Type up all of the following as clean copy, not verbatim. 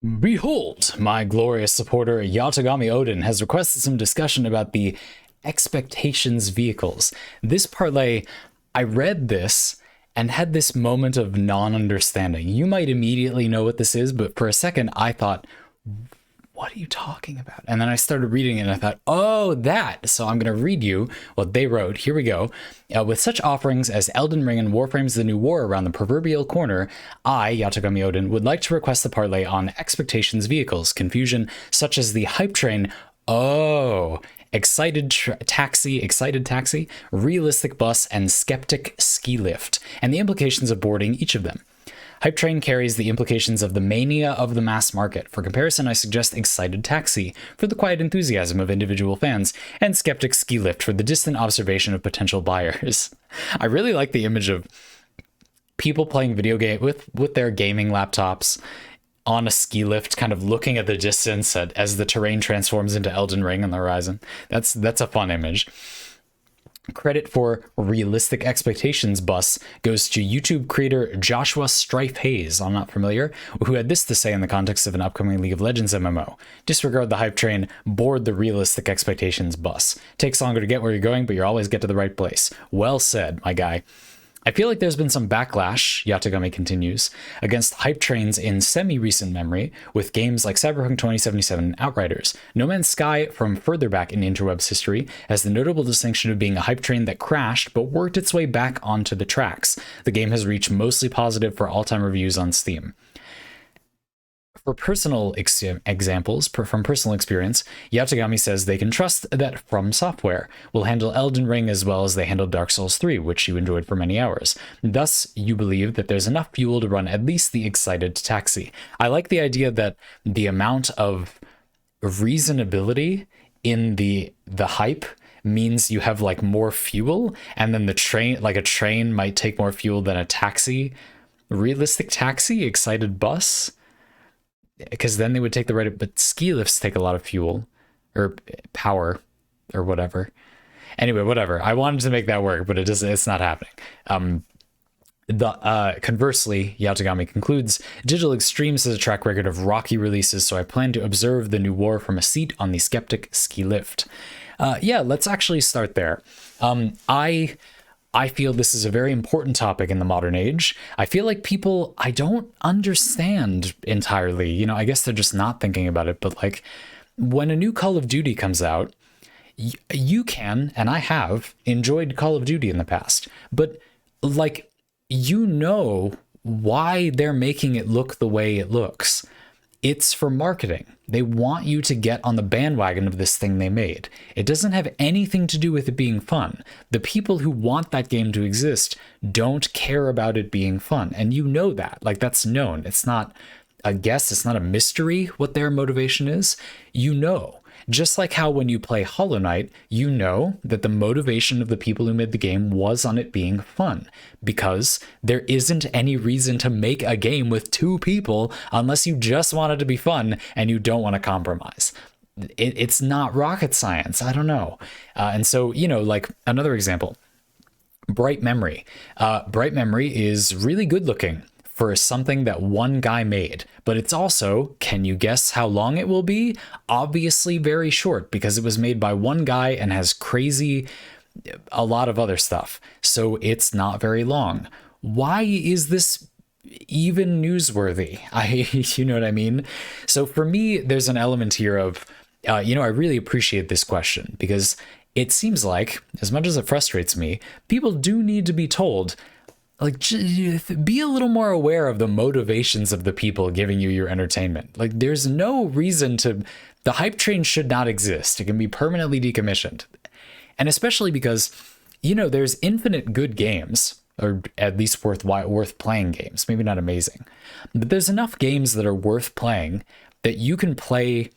Behold, my glorious supporter YatogamiOdin has requested some discussion about the expectations vehicles. This parlay, I read this and had this moment of non-understanding. You might immediately know what this is, but for a second I thought, what are you talking about? And then I started reading it and I thought, oh, that. So I'm going to read you what they wrote. Here we go. With such offerings as Elden Ring and Warframe's The New War around the proverbial corner, I, YatogamiOdin, would like to request the parlay on expectations vehicles, confusion such as the hype train, excited taxi, realistic bus, and skeptic ski lift, and the implications of boarding each of them. Hype train carries the implications of the mania of the mass market. For comparison, I suggest excited taxi for the quiet enthusiasm of individual fans, and skeptic ski lift for the distant observation of potential buyers. I really like the image of people playing video game with their gaming laptops on a ski lift, kind of looking at the distance as the terrain transforms into Elden Ring on the horizon. That's a fun image. Credit for realistic expectations bus goes to YouTube creator Joshua Strife Hayes, I'm not familiar, who had this to say in the context of an upcoming League of Legends MMO. Disregard the hype train, board the realistic expectations bus. Takes longer to get where you're going, but you always get to the right place. Well said, my guy. I feel like there's been some backlash, Yatogami continues, against hype trains in semi-recent memory with games like Cyberpunk 2077 and Outriders. No Man's Sky, from further back in interwebs history, has the notable distinction of being a hype train that crashed but worked its way back onto the tracks. The game has reached mostly positive for all-time reviews on Steam. For personal examples, from personal experience, Yatogami says they can trust that From Software will handle Elden Ring as well as they handled Dark Souls 3, which you enjoyed for many hours. Thus, you believe that there's enough fuel to run at least the excited taxi. I like the idea that the amount of reasonability in the hype means you have like more fuel, and then the train, like a train might take more fuel than a taxi. Realistic taxi, excited bus? Because then they would take the right, but ski lifts take a lot of fuel or power or whatever. Anyway, whatever. I wanted to make that work, but it's not happening. Conversely, Yatogami concludes, Digital Extremes has a track record of rocky releases, so I plan to observe the new war from a seat on the skeptic ski lift. Yeah, let's actually start there. I feel this is a very important topic in the modern age. I feel like I don't understand entirely. You know, I guess they're just not thinking about it. But like when a new Call of Duty comes out, you can, and I have, enjoyed Call of Duty in the past. But like, you know why they're making it look the way it looks. It's for marketing. They want you to get on the bandwagon of this thing they made. It doesn't have anything to do with it being fun. The people who want that game to exist don't care about it being fun. And you know that. Like, that's known. It's not a guess. It's not a mystery what their motivation is. You know. Just like how when you play Hollow Knight, you know that the motivation of the people who made the game was on it being fun, because there isn't any reason to make a game with two people unless you just want it to be fun and you don't want to compromise. It's not rocket science. I don't know. And so, you know, like another example, Bright Memory. Bright Memory is really good looking for something that one guy made, but it's also, can you guess how long it will be? Obviously very short, because it was made by one guy and has a lot of other stuff. So it's not very long. Why is this even newsworthy? You know what I mean? So for me, there's an element here of, I really appreciate this question, because it seems like, as much as it frustrates me, people do need to be told, like, be a little more aware of the motivations of the people giving you your entertainment. Like, there's no reason the hype train should not exist. It can be permanently decommissioned. And especially because, there's infinite good games, or at least worth playing games. Maybe not amazing, but there's enough games that are worth playing that you can play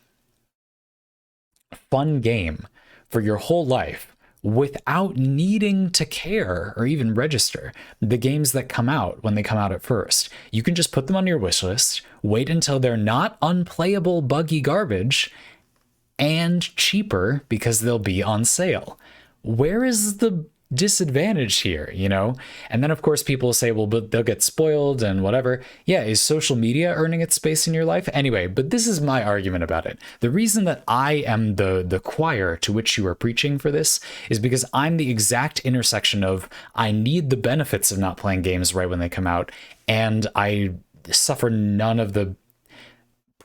a fun game for your whole life without needing to care or even register the games that come out when they come out at first. You can just put them on your wish list, wait until they're not unplayable, buggy garbage, and cheaper because they'll be on sale. Where is the disadvantage here, you know? And then of course people say, well, but they'll get spoiled and whatever. Yeah, is social media earning its space in your life? Anyway, but this is my argument about it. The reason that I am the choir to which you are preaching for this is because I'm the exact intersection of I need the benefits of not playing games right when they come out, and I suffer none of the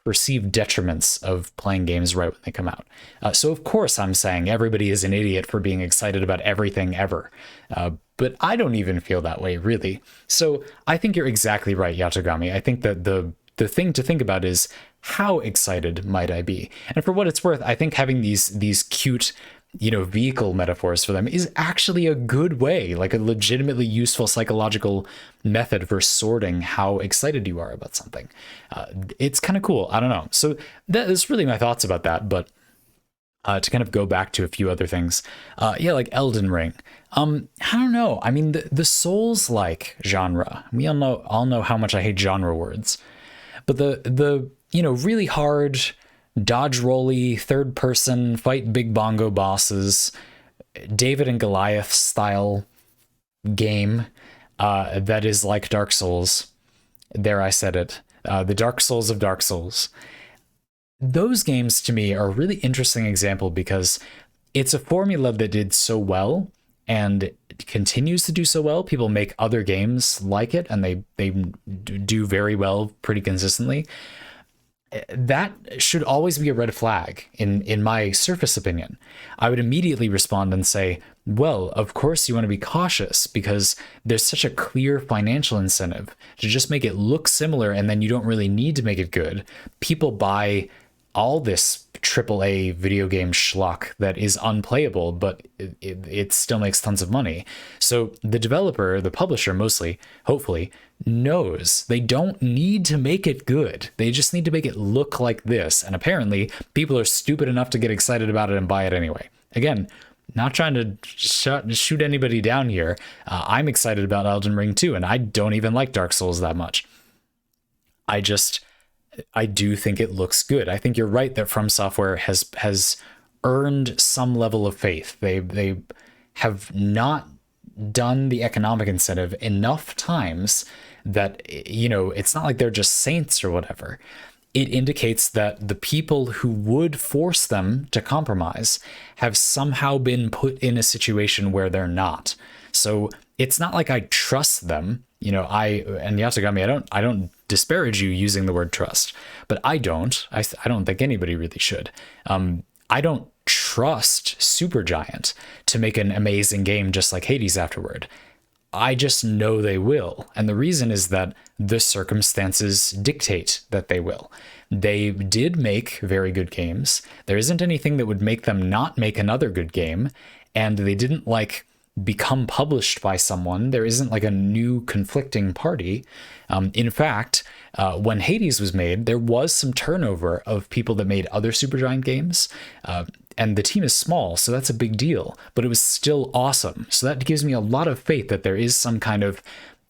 perceived detriments of playing games right when they come out. So of course I'm saying everybody is an idiot for being excited about everything ever. But I don't even feel that way, really. So I think you're exactly right, Yatogami. I think that the thing to think about is how excited might I be? And for what it's worth, I think having these cute, you know, vehicle metaphors for them is actually a good way, like a legitimately useful psychological method for sorting how excited you are about something. It's kind of cool. I don't know. So that is really my thoughts about that. But to kind of go back to a few other things, yeah, like Elden Ring. I don't know. I mean, the Souls-like genre. We all know how much I hate genre words, but the you know, really hard dodge rolly third person fight big bongo bosses, David and Goliath style game that is like Dark Souls. There, I said it. The Dark Souls of Dark Souls. Those games to me are a really interesting example because it's a formula that did so well and continues to do so well. People make other games like it, and they do very well pretty consistently. That should always be a red flag in my surface opinion. I would immediately respond and say, well, of course you want to be cautious because there's such a clear financial incentive to just make it look similar, and then you don't really need to make it good. People buy all this AAA video game schlock that is unplayable, but it still makes tons of money. So the developer, the publisher mostly, hopefully, knows they don't need to make it good. They just need to make it look like this. And apparently people are stupid enough to get excited about it and buy it anyway. Again, not trying to shoot anybody down here. I'm excited about Elden Ring too, and I don't even like Dark Souls that much. I do think it looks good. I think you're right that From Software has earned some level of faith. They have not done the economic incentive enough times that, you know, it's not like they're just saints or whatever. It indicates that the people who would force them to compromise have somehow been put in a situation where they're not. So it's not like I trust them. You know, and Yatogami, I don't disparage you using the word trust, but I don't think anybody really should. I don't trust Supergiant to make an amazing game just like Hades afterward. I just know they will. And the reason is that the circumstances dictate that they will. They did make very good games. There isn't anything that would make them not make another good game. And they didn't like become published by someone. There isn't like a new conflicting party. In fact, when Hades was made, there was some turnover of people that made other Supergiant games. And the team is small, so that's a big deal, but it was still awesome. So that gives me a lot of faith that there is some kind of,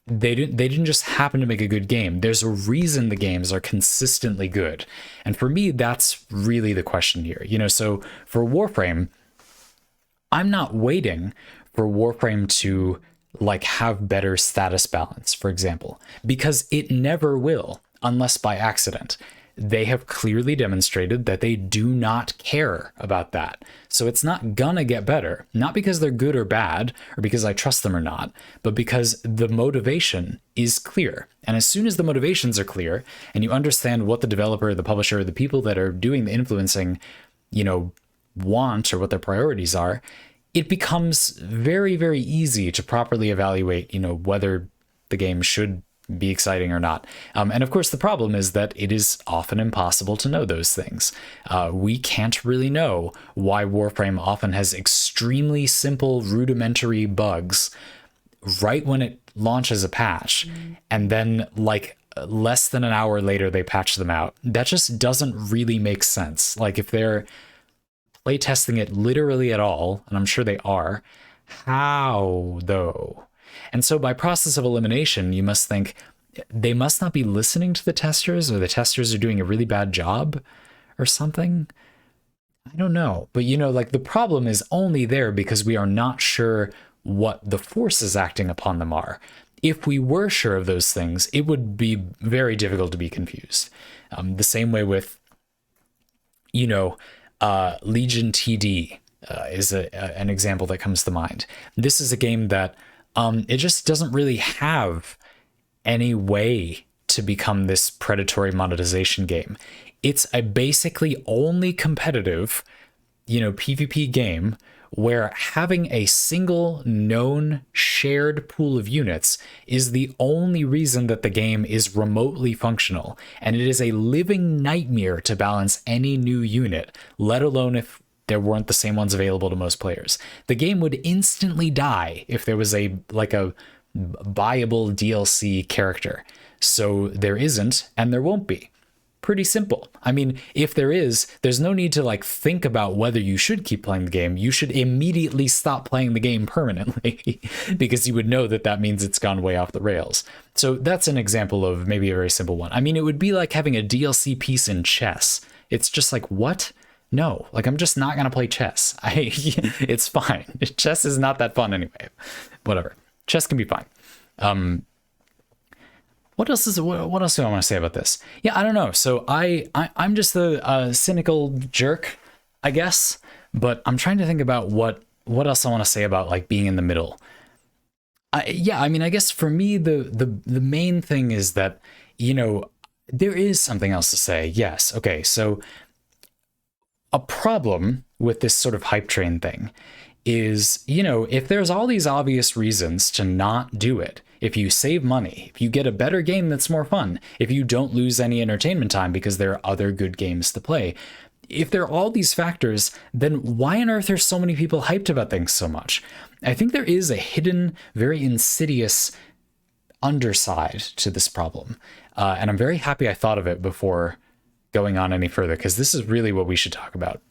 they didn't just happen to make a good game. There's a reason the games are consistently good. And for me, that's really the question here. You know, so for Warframe, I'm not waiting for Warframe to like have better status balance, for example, because it never will, unless by accident. They have clearly demonstrated that they do not care about that. So it's not gonna get better, not because they're good or bad, or because I trust them or not, but because the motivation is clear. And as soon as the motivations are clear, and you understand what the developer, the publisher, the people that are doing the influencing, you know, want or what their priorities are, it becomes very, very easy to properly evaluate, you know, whether the game should be exciting or not. And of course, the problem is that it is often impossible to know those things. We can't really know why Warframe often has extremely simple, rudimentary bugs right when it launches a patch, and then like less than an hour later, they patch them out. That just doesn't really make sense. Like if they're playtesting it literally at all, and I'm sure they are, how though? And so by process of elimination, you must think they must not be listening to the testers, or the testers are doing a really bad job or something. I don't know. But, you know, like the problem is only there because we are not sure what the forces acting upon them are. If we were sure of those things, it would be very difficult to be confused. The same way with, Legion TD is an example that comes to mind. This is a game that it just doesn't really have any way to become this predatory monetization game. It's a basically only competitive, PvP game where having a single known shared pool of units is the only reason that the game is remotely functional. And it is a living nightmare to balance any new unit, let alone if there weren't the same ones available to most players. The game would instantly die if there was a buyable DLC character. So there isn't, and there won't be. Pretty simple. I mean, if there is, there's no need to think about whether you should keep playing the game. You should immediately stop playing the game permanently because you would know that that means it's gone way off the rails. So that's an example of maybe a very simple one. I mean, it would be like having a DLC piece in chess. It's just like, what? No, I'm just not going to play chess. It's fine. Chess is not that fun anyway. Whatever. Chess can be fine. What else do I want to say about this? Yeah, I don't know. So I'm just a cynical jerk, I guess. But I'm trying to think about what else I want to say about being in the middle. I guess for me the main thing is that there is something else to say. Yes. Okay. So a problem with this sort of hype train thing is, if there's all these obvious reasons to not do it, if you save money, if you get a better game that's more fun, if you don't lose any entertainment time because there are other good games to play, if there are all these factors, then why on earth are so many people hyped about things so much? I think there is a hidden, very insidious underside to this problem. And I'm very happy I thought of it before going on any further, because this is really what we should talk about.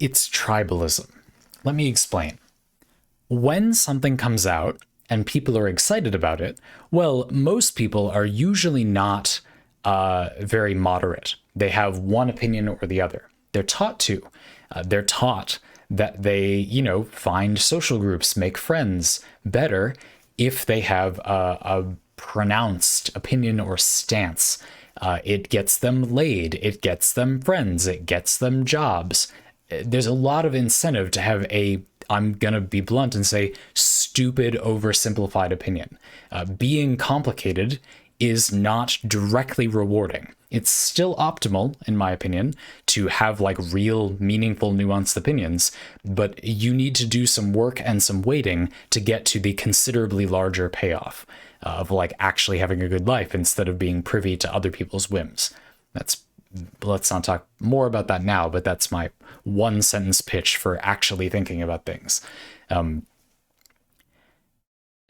It's tribalism. Let me explain. When something comes out and people are excited about it, well, most people are usually not very moderate. They have one opinion or the other. They're taught to. They're taught that they, find social groups, make friends better if they have a pronounced opinion or stance. It gets them laid. It gets them friends. It gets them jobs. There's a lot of incentive to have I'm going to be blunt and say, stupid, oversimplified opinion. Being complicated is not directly rewarding. It's still optimal, in my opinion, to have real, meaningful, nuanced opinions, but you need to do some work and some waiting to get to the considerably larger payoff of actually having a good life instead of being privy to other people's whims. Let's not talk more about that now, but that's my one sentence pitch for actually thinking about things.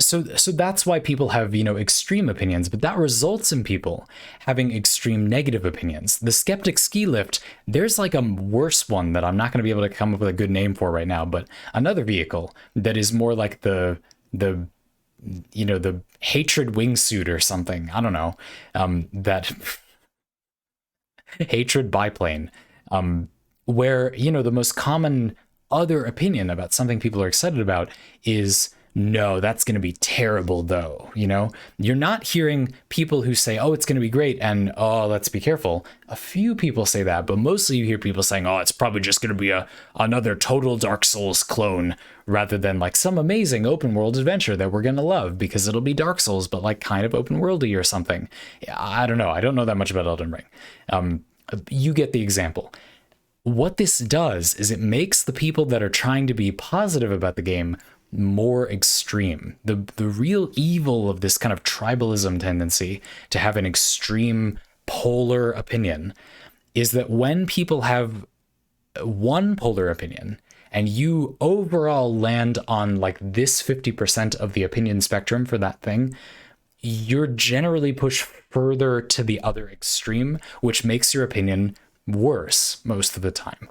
So that's why people have, extreme opinions, but that results in people having extreme negative opinions. The skeptic ski lift, there's a worse one that I'm not going to be able to come up with a good name for right now, but another vehicle that is more like the hatred wingsuit or something. I don't know. That hatred biplane, where, the most common other opinion about something people are excited about is, no, that's going to be terrible though. You're not hearing people who say, oh, it's going to be great, and oh, let's be careful. A few people say that, but mostly you hear people saying, oh, it's probably just going to be another total Dark Souls clone, rather than some amazing open world adventure that we're going to love because it'll be Dark Souls, but kind of open worldy or something. I don't know. I don't know that much about Elden Ring. You get the example. What this does is it makes the people that are trying to be positive about the game more extreme. The real evil of this kind of tribalism tendency to have an extreme polar opinion is that when people have one polar opinion and you overall land on this 50% of the opinion spectrum for that thing, you're generally pushed further to the other extreme, which makes your opinion worse most of the time.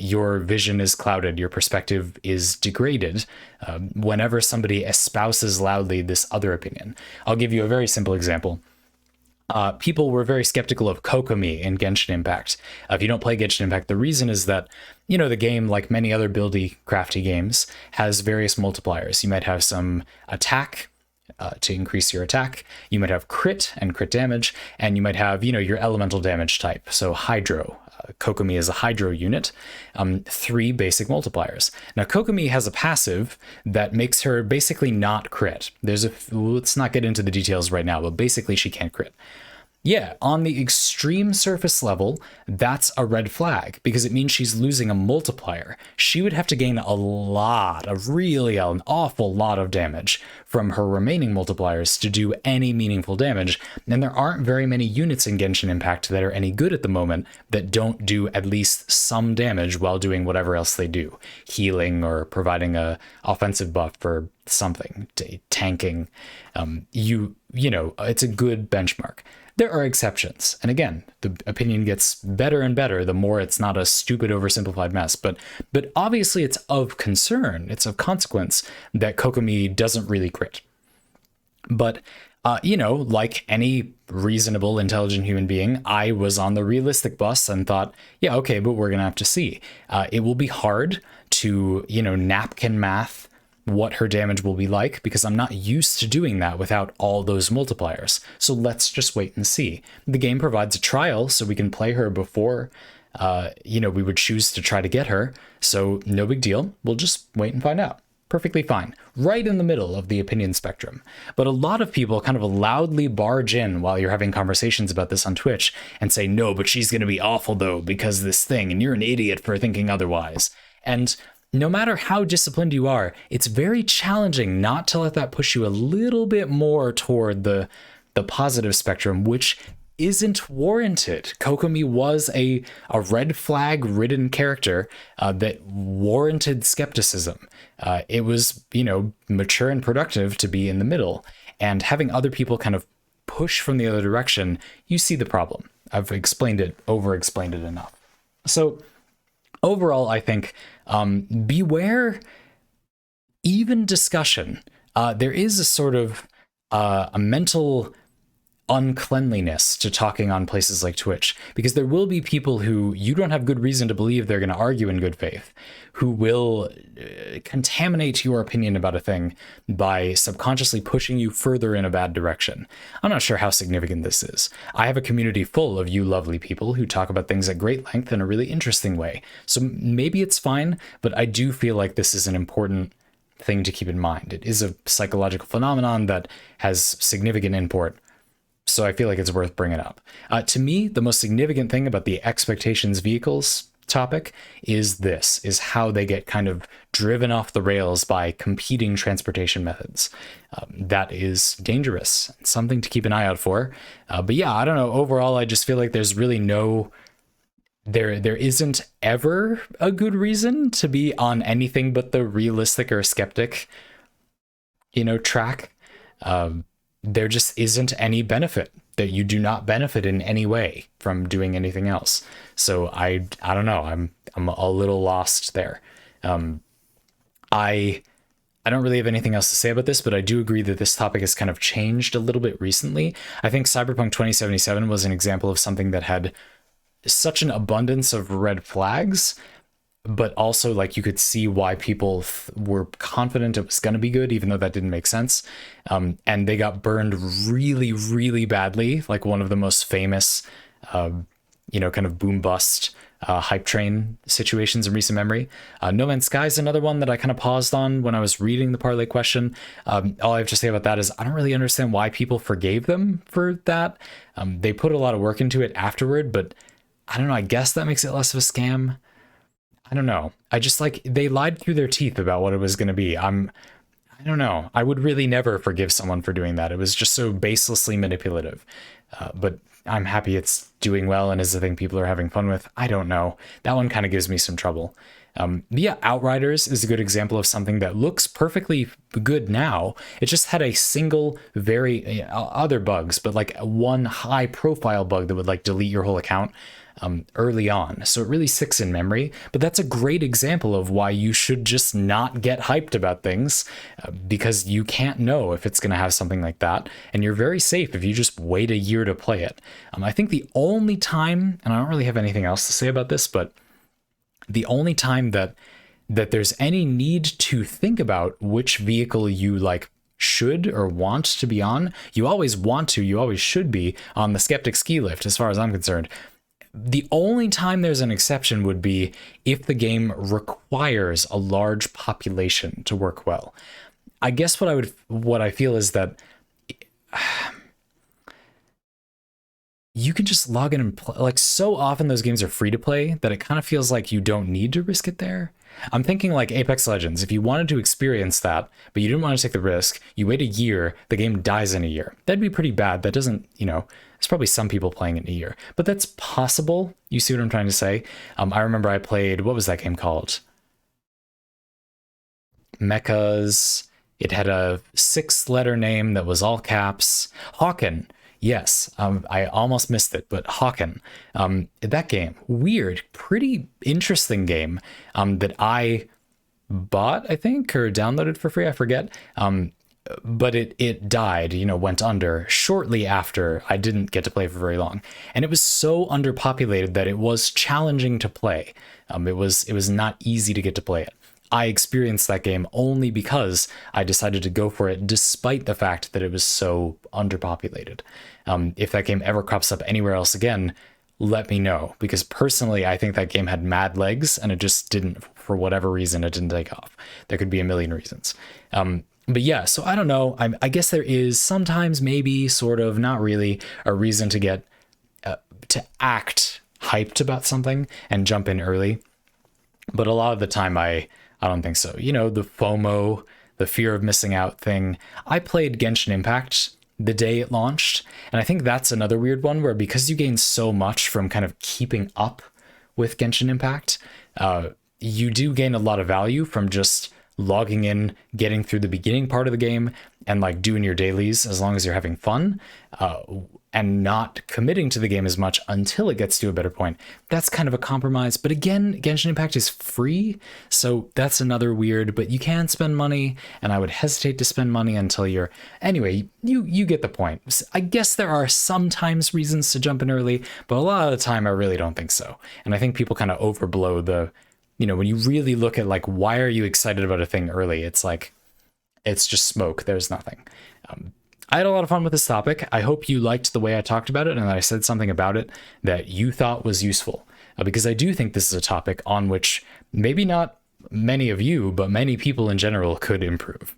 Your vision is clouded, your perspective is degraded whenever somebody espouses loudly this other opinion. I'll give you a very simple example. people were very skeptical of Kokomi in Genshin Impact. If you don't play Genshin Impact, the reason is that, the game, like many other buildy, crafty games, has various multipliers. You might have some attack to increase your attack. You might have crit and crit damage, and you might have, your elemental damage type. So Hydro. Kokomi is a Hydro unit, 3 basic multipliers. Now, Kokomi has a passive that makes her basically not crit. Let's not get into the details right now, but basically she can't crit. Yeah, on the extreme surface level, that's a red flag because it means she's losing a multiplier. She would have to gain an awful lot of damage from her remaining multipliers to do any meaningful damage. And there aren't very many units in Genshin Impact that are any good at the moment that don't do at least some damage while doing whatever else they do. Healing or providing a offensive buff or something, tanking. It's a good benchmark. There are exceptions. And again, the opinion gets better and better the more it's not a stupid oversimplified mess. But obviously it's of concern, it's of consequence that Kokomi doesn't really crit. But, like any reasonable, intelligent human being, I was on the realistic bus and thought, yeah, okay, but we're going to have to see. It will be hard to, napkin math what her damage will be like, because I'm not used to doing that without all those multipliers. So let's just wait and see. The game provides a trial so we can play her before, we would choose to try to get her. So no big deal. We'll just wait and find out. Perfectly fine. Right in the middle of the opinion spectrum. But a lot of people kind of loudly barge in while you're having conversations about this on Twitch and say, no, but she's going to be awful though, because this thing, and you're an idiot for thinking otherwise. And no matter how disciplined you are, it's very challenging not to let that push you a little bit more toward the positive spectrum, which isn't warranted. Kokomi was a red flag ridden character that warranted skepticism. It was, mature and productive to be in the middle, and having other people kind of push from the other direction, you see the problem. I've over-explained it enough. So overall, I think beware even discussion. There is a sort of a mental uncleanliness to talking on places like Twitch, because there will be people who you don't have good reason to believe they're going to argue in good faith, who will contaminate your opinion about a thing by subconsciously pushing you further in a bad direction. I'm not sure how significant this is. I have a community full of you lovely people who talk about things at great length in a really interesting way. So maybe it's fine, but I do feel like this is an important thing to keep in mind. It is a psychological phenomenon that has significant import. So I feel like it's worth bringing up. To me, the most significant thing about the expectations vehicles topic is how they get kind of driven off the rails by competing transportation methods. That is dangerous, something to keep an eye out for. But yeah, I don't know. Overall, I just feel like there's really there isn't ever a good reason to be on anything but the realistic or skeptic, track. There just isn't any benefit, that you do not benefit in any way from doing anything else. So I don't know. I'm a little lost there. I don't really have anything else to say about this, but I do agree that this topic has kind of changed a little bit recently. I think Cyberpunk 2077 was an example of something that had such an abundance of red flags, but also like you could see why people were confident it was going to be good, even though that didn't make sense. And they got burned really, really badly. Like one of the most famous, kind of boom bust hype train situations in recent memory. No Man's Sky is another one that I kind of paused on when I was reading the Parley question. All I have to say about that is I don't really understand why people forgave them for that. They put a lot of work into it afterward, but I don't know. I guess that makes it less of a scam. I don't know. I just they lied through their teeth about what it was going to be. I don't know. I would really never forgive someone for doing that. It was just so baselessly manipulative. But I'm happy it's doing well and is a thing people are having fun with. I don't know. That one kind of gives me some trouble. But yeah, Outriders is a good example of something that looks perfectly good now. It just had a single very other bugs, but like one high profile bug that would like delete your whole account early on. So it really sticks in memory. But that's a great example of why you should just not get hyped about things because you can't know if it's going to have something like that. And you're very safe if you just wait a year to play it. I think the only time, and I don't really have anything else to say about this, but the only time that there's any need to think about which vehicle you like should or want to be on, you always should be on the Skeptic ski lift, as far as I'm concerned. The only time there's an exception would be if the game requires a large population to work well. I guess what I feel is that you can just log in and play. Like, so often those games are free to play that it kind of feels like you don't need to risk it there. I'm thinking like Apex Legends. If you wanted to experience that, but you didn't want to take the risk, you wait a year, the game dies in a year. That'd be pretty bad. That doesn't, there's probably some people playing it in a year, but that's possible. You see what I'm trying to say? I remember I played, what was that game called? Mechas. It had a 6-letter name that was all caps. Hawken. Yes, I almost missed it, but Hawken. That game, weird, pretty interesting game that I bought, I think, or downloaded for free, I forget. But it died, went under shortly after. I didn't get to play for very long. And it was so underpopulated that it was challenging to play. It was not easy to get to play it. I experienced that game only because I decided to go for it despite the fact that it was so underpopulated. If that game ever crops up anywhere else again, let me know, because personally I think that game had mad legs and it just didn't, for whatever reason, it didn't take off. There could be a million reasons. But yeah, so I don't know. I guess there is sometimes, maybe, sort of, not really, a reason to get to act hyped about something and jump in early. But a lot of the time I don't think so. The FOMO, the fear of missing out thing. I played Genshin Impact the day it launched, and I think that's another weird one where, because you gain so much from kind of keeping up with Genshin Impact, you do gain a lot of value from just logging in, getting through the beginning part of the game, and like doing your dailies as long as you're having fun, and not committing to the game as much until it gets to a better point. That's kind of a compromise. But again, Genshin Impact is free, so that's another weird, but you can spend money, and I would hesitate to spend money until you're... Anyway, you get the point. I guess there are sometimes reasons to jump in early, but a lot of the time I really don't think so. And I think people kind of overblow the... when you really look at like, why are you excited about a thing early? It's like, it's just smoke. There's nothing. I had a lot of fun with this topic. I hope you liked the way I talked about it and that I said something about it that you thought was useful, because I do think this is a topic on which maybe not many of you, but many people in general could improve.